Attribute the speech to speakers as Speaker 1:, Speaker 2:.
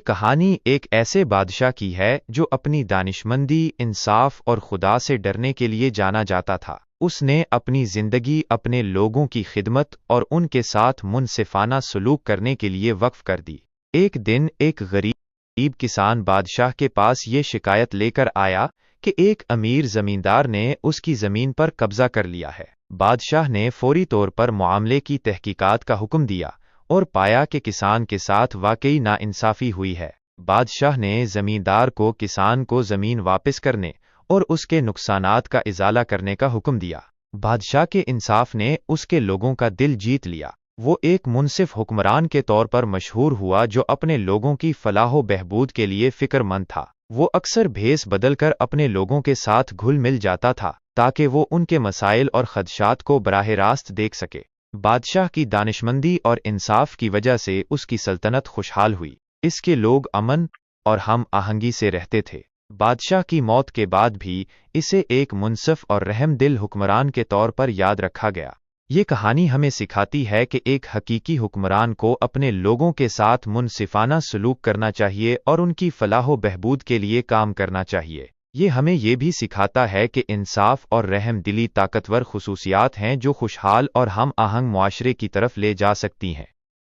Speaker 1: کہانی ایک ایسے بادشاہ کی ہے جو اپنی دانشمندی، انصاف اور خدا سے ڈرنے کے لیے جانا جاتا تھا۔ اس نے اپنی زندگی اپنے لوگوں کی خدمت اور ان کے ساتھ منصفانہ سلوک کرنے کے لیے وقف کر دی۔ ایک دن ایک غریب کسان بادشاہ کے پاس یہ شکایت لے کر آیا کہ ایک امیر زمیندار نے اس کی زمین پر قبضہ کر لیا ہے۔ بادشاہ نے فوری طور پر معاملے کی تحقیقات کا حکم دیا اور پایا کہ کسان کے ساتھ واقعی ناانصافی ہوئی ہے۔ بادشاہ نے زمیندار کو کسان کو زمین واپس کرنے اور اس کے نقصانات کا ازالہ کرنے کا حکم دیا۔ بادشاہ کے انصاف نے اس کے لوگوں کا دل جیت لیا۔ وہ ایک منصف حکمران کے طور پر مشہور ہوا جو اپنے لوگوں کی فلاح و بہبود کے لیے فکر مند تھا۔ وہ اکثر بھیس بدل کر اپنے لوگوں کے ساتھ گھل مل جاتا تھا تاکہ وہ ان کے مسائل اور خدشات کو براہ راست دیکھ سکے۔ بادشاہ کی دانشمندی اور انصاف کی وجہ سے اس کی سلطنت خوشحال ہوئی۔ اس کے لوگ امن اور ہم آہنگی سے رہتے تھے۔ بادشاہ کی موت کے بعد بھی اسے ایک منصف اور رحم دل حکمران کے طور پر یاد رکھا گیا۔ یہ کہانی ہمیں سکھاتی ہے کہ ایک حقیقی حکمران کو اپنے لوگوں کے ساتھ منصفانہ سلوک کرنا چاہیے اور ان کی فلاح و بہبود کے لیے کام کرنا چاہیے۔ یہ ہمیں یہ بھی سکھاتا ہے کہ انصاف اور رحم دلی طاقتور خصوصیات ہیں جو خوشحال اور ہم آہنگ معاشرے کی طرف لے جا سکتی ہیں۔